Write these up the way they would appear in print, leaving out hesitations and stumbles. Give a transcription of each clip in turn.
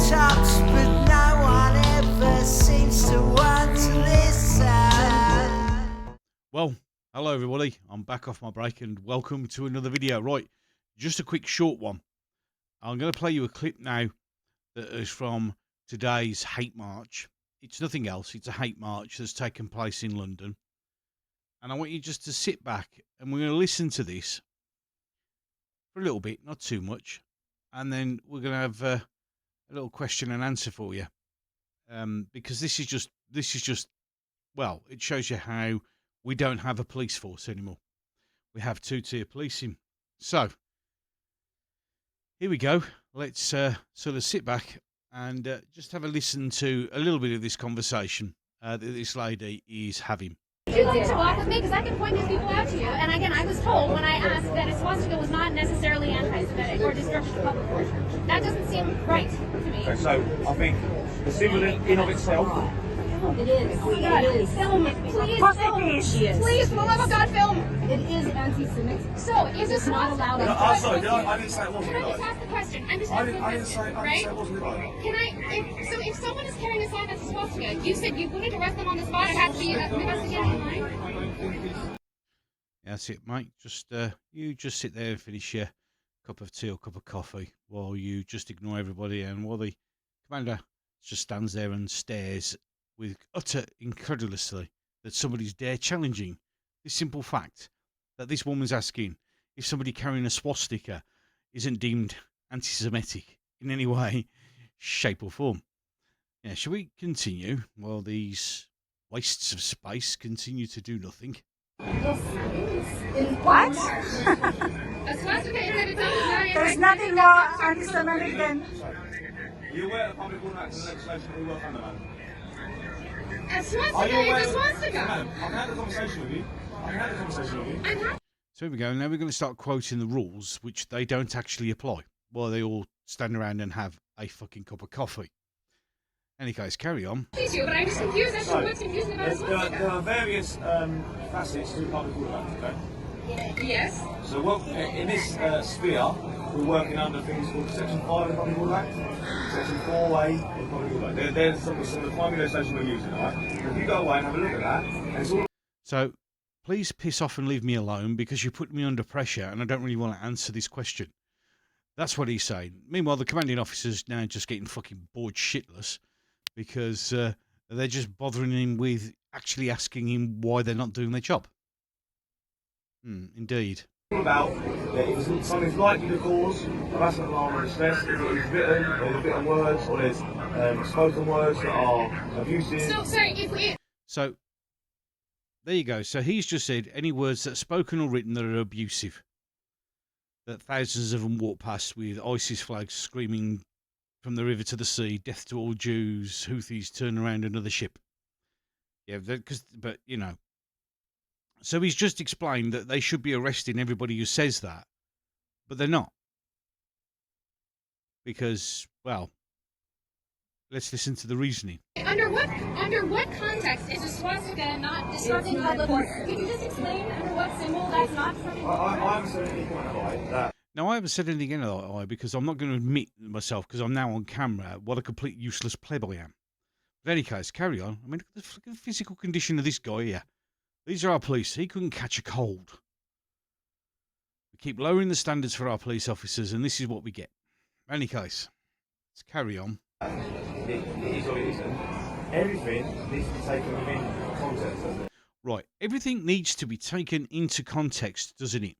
tops, but no one ever seems to want to listen. Well, hello everybody, I'm back off my break and welcome to another video. Right, just a quick short one. I'm going to play you a clip now that is from today's hate march. It's nothing else, it's a hate march that's taken place in London. And I want you just to sit back and we're going to listen to this for a little bit, not too much. And then we're going to have a little question and answer for you. Because this is just, well, it shows you how we don't have a police force anymore. We have two-tier policing. So, here we go. Let's sort of sit back and just have a listen to a little bit of this conversation that this lady is having. Would you like to walk with me? Because I can point these people out to you. And again, I was told when I asked that a swastika was not necessarily anti-Semitic or destruction of public order. That doesn't seem right to me. Okay, so I think the symbol in of itself. It is. Oh my God. It is. Film it. Please film it. Please, for the love of God, film. It is anti-Semitic. So, is this not allowed? I'm sorry, I didn't say it wasn't. Can I just ask the question? I'm just asking the question, right? I didn't say it wasn't right. Can I, if someone is carrying a sign that's a swastika, you said you wouldn't arrest them on the spot, it has to be investigated online? That's it, mate. Just you just sit there and finish your cup of tea or cup of coffee while you just ignore everybody, and while the commander just stands there and stares with utter incredulously that somebody's dare challenging this simple fact that this woman's asking if somebody carrying a swastika isn't deemed anti-Semitic in any way, shape or form. Yeah, shall we continue while these wastes of space continue to do nothing? Yes, it is. What? A swastika in and of itself is not There's nothing more anti-Semitic than... You aware of public order act and legislation that we work under, man? A swastika is a swastika. I've had a conversation with you. So here we go. Now we're going to start quoting the rules, which they don't actually apply, while they all stand around and have a fucking cup of coffee. Any case, carry on. But I'm just confused as to what's confusing about a swastika. There are various facets to the public order act, okay? Yes. So in this sphere, we're working under things called Section 5 of the Public Order Act, Section 4A of the Public Order Act. There's some of the primary legislation we're using, alright? If you go away and have a look at that, and it's all... So, please piss off and leave me alone because you put me under pressure and I don't really want to answer this question. That's what he's saying. Meanwhile, the commanding officer's now just getting fucking bored shitless because they're just bothering him with actually asking him why they're not doing their job. Indeed. About if something's likely to cause harassment, alarm, or distress, if it is written, or there's written words, or there's spoken words that are abusive. So, there you go. So he's just said any words that are spoken or written that are abusive. That thousands of them walk past with ISIS flags screaming from the river to the sea, death to all Jews, Houthis turn around another ship. Yeah, but you know. So he's just explained that they should be arresting everybody who says that, but they're not. Because, well, let's listen to the reasoning. Under what context is a swastika not disrupting public order? Can you just explain under what symbol that's not disrupting public order? I haven't said anything like that. Now, I haven't said anything like because I'm not going to admit myself, because I'm now on camera, what a complete useless pleb I am. But in any case, carry on. I mean, look at the physical condition of this guy here. These are our police. He couldn't catch a cold. We keep lowering the standards for our police officers, and this is what we get. In any case, let's carry on. It is or it isn't. Everything needs to be taken within context, doesn't it? Right. Everything needs to be taken into context, doesn't it?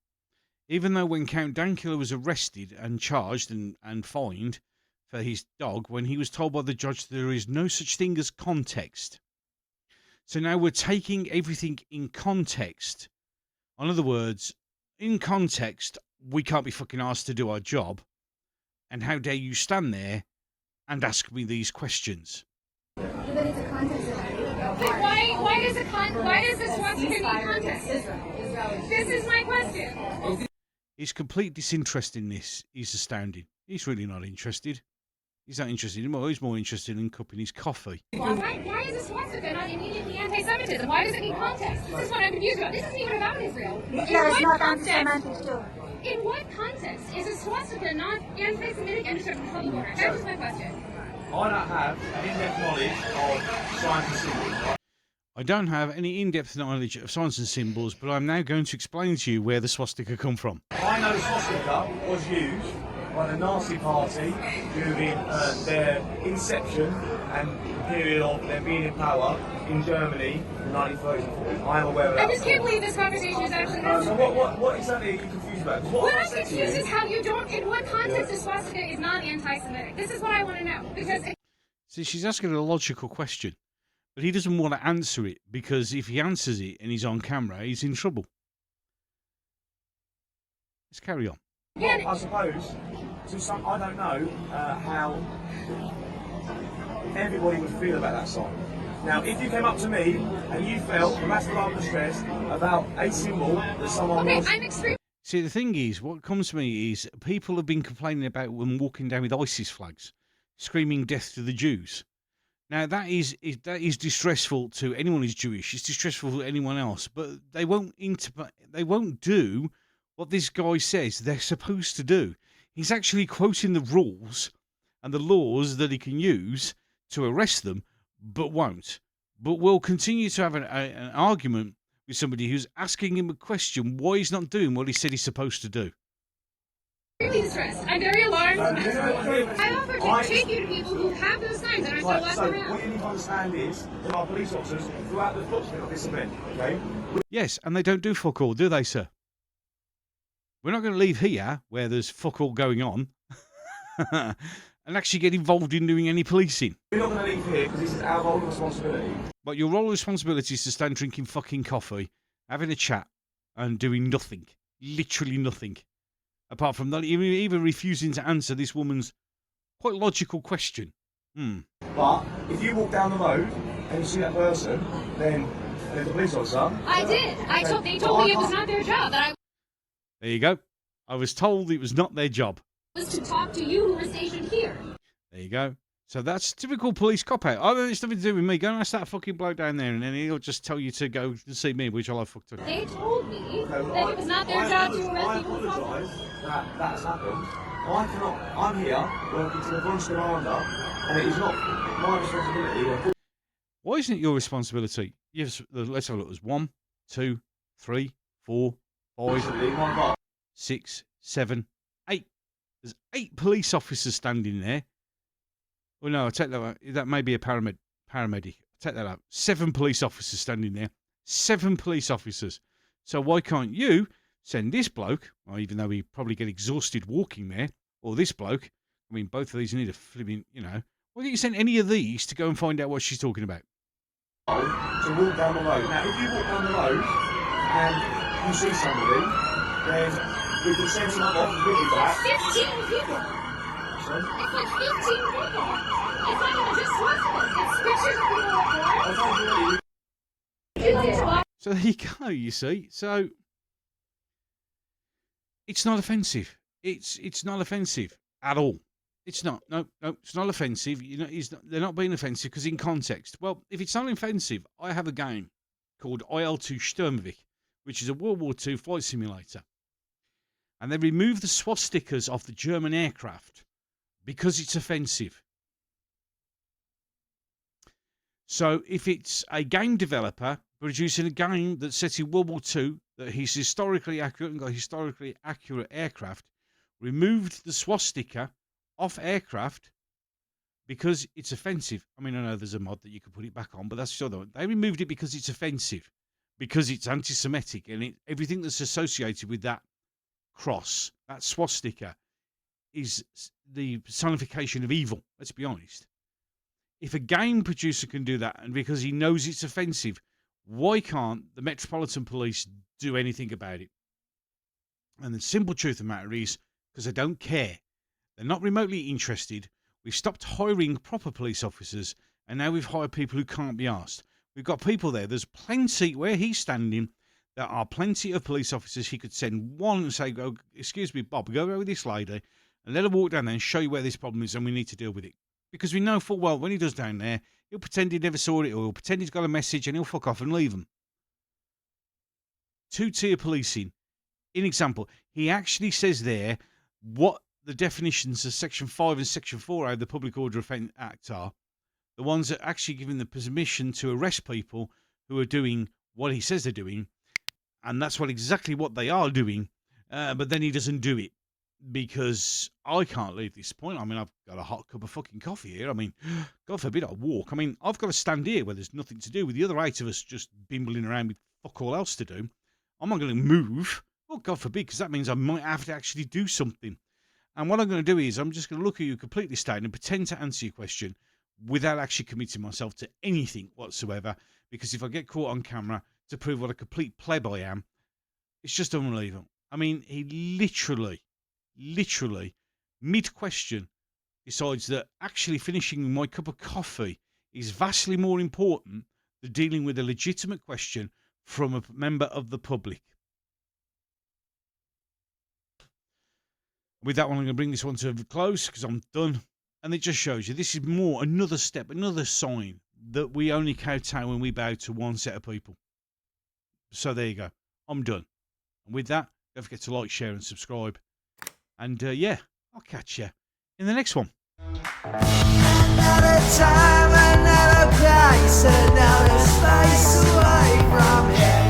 Even though when Count Dankula was arrested and charged and fined for his dog, when he was told by the judge that there is no such thing as context. So now we're taking everything in context. In other words, in context, we can't be fucking asked to do our job. And how dare you stand there and ask me these questions? But it's a context of why does this swastika need context? This is my question. His complete disinterestedness is astounding. He's really not interested. He's not interested in more. He's more interested in cupping his coffee. Why is a swastika not immediately anti-Semitism? Why does it need context? This is what I'm confused about. This isn't even about Israel. Hitler is not anti-Semitic too. In what context is a swastika not anti-Semitic and disruptive public order? That's just my question. I don't have an in-depth knowledge of science and symbols, right? I don't have any in-depth knowledge of signs and symbols, but I'm now going to explain to you where the swastika come from. I know the swastika was used by the Nazi Party during their inception and the period of them being in power in Germany in the 1930s and 40s. I am aware of that. I just can't believe this conversation is actually So happening. what exactly are you confused about? 'Cause What I I'm said to confused you- is how you don't, in what context the swastika is not anti-Semitic. This is what I want to know. Because See, she's asking a logical question, but he doesn't want to answer it because if he answers it and he's on camera, he's in trouble. Let's carry on. Well, I suppose, to some, I don't know how everybody would feel about that song. Now, if you came up to me and you felt masculine distress about a symbol that someone okay, was... I'm extremely See, the thing is, what comes to me is people have been complaining about them walking down with ISIS flags, screaming death to the Jews. Now, that is distressful to anyone who's Jewish. It's distressful to anyone else, but they won't do what this guy says they're supposed to do. He's actually quoting the rules and the laws that he can use to arrest them, but won't. But will continue to have an argument with somebody who's asking him a question why he's not doing what he said he's supposed to do. distressed. I'm very alarmed. I I offer to take you to people who have those signs and are still Right, walking so around. what you need to understand is there are police officers throughout the footprint of this event, okay? Yes, and they don't do fuck all, do they, sir? We're not going to leave here where there's fuck all going on and actually get involved in doing any policing. We're not going to leave here because this is our role and responsibility. But your role and responsibility is to stand drinking fucking coffee, having a chat, and doing nothing. Literally nothing. Apart from not even refusing to answer this woman's quite logical question. But if you walk down the road and you see that person, then there's a police officer. I did. They told me it was not their job. That I There you go. I was told it was not their job. was to talk to you who were stationed here. There you go. So that's typical police cop-out. Oh, it's nothing to do with me. Go and ask that fucking bloke down there, and then he'll just tell you to go and see me, which I'll have fucked up. They told me that it was not their job to arrest I people who apologise that that's happened. I'm here working to the branch commander, and it is not my responsibility. Why isn't it your responsibility? Yes, let's have a look. There's 1, 2, 3, 4, 5, Unfortunately, my boss. 6, 7, 8. There's 8 police officers standing there. Well, no, I take that out. That may be a paramedic. Take that out. 7 police officers standing there. 7 police officers. So why can't you send this bloke, well, even though he probably get exhausted walking there, or this bloke? I mean, both of these need a flipping, why don't you send any of these to go and find out what she's talking about? To walk down the road. Now, if you walk down the road and you see somebody, then we can send someone off with you back. 15 people. Sorry? It's like 15 people. It's not even just suspects. It's pictures of people I told you already. So there you go, you see. So it's not offensive. It's not offensive at all. It's not. No, it's not offensive. They're not being offensive because in context. Well, if it's not offensive, I have a game called IL-2 Sturmvik, which is a World War II flight simulator. And they removed the swastikas off the German aircraft because it's offensive. So if it's a game developer producing a game that's set in World War II, that he's historically accurate and got historically accurate aircraft, removed the swastika off aircraft because it's offensive. I mean, I know there's a mod that you could put it back on, but that's the other one. They removed it because it's offensive, because it's anti-Semitic, and everything that's associated with that cross, that swastika, is the personification of evil. Let's be honest. If a game producer can do that, and because he knows it's offensive, why can't the Metropolitan Police do anything about it? And the simple truth of the matter is, because they don't care. They're not remotely interested. We've stopped hiring proper police officers, and now we've hired people who can't be asked. We've got people there. There's plenty, where he's standing, there are plenty of police officers. He could send one and say, oh, excuse me, Bob, go over with this lady, and let her walk down there and show you where this problem is, and we need to deal with it. Because we know full well when he does down there, he'll pretend he never saw it, or he'll pretend he's got a message, and he'll fuck off and leave them. 2-tier policing. In example, he actually says there what the definitions of Section 5 and Section 4 of the Public Order Offence Act are, the ones that actually giving the permission to arrest people who are doing what he says they're doing, and that's exactly what they are doing, but then he doesn't do it because I can't leave this point. I mean, I've got a hot cup of fucking coffee here. I mean, God forbid I walk. I mean, I've got to stand here where there's nothing to do with the other 8 of us just bimbling around with fuck all else to do. I'm not going to move. Oh, God forbid, because that means I might have to actually do something. And what I'm going to do is I'm just going to look at you completely staring and pretend to answer your question without actually committing myself to anything whatsoever. Because if I get caught on camera to prove what a complete pleb I am, it's just unbelievable. I mean, he literally, mid-question, decides that actually finishing my cup of coffee is vastly more important than dealing with a legitimate question from a member of the public. With that one, I'm going to bring this one to a close because I'm done. And it just shows you this is more another step, another sign that we only kowtow when we bow to one set of people. So there you go. I'm done. And with that, don't forget to like, share and subscribe. And yeah, I'll catch you in the next one. Another time, another place, another space away from here.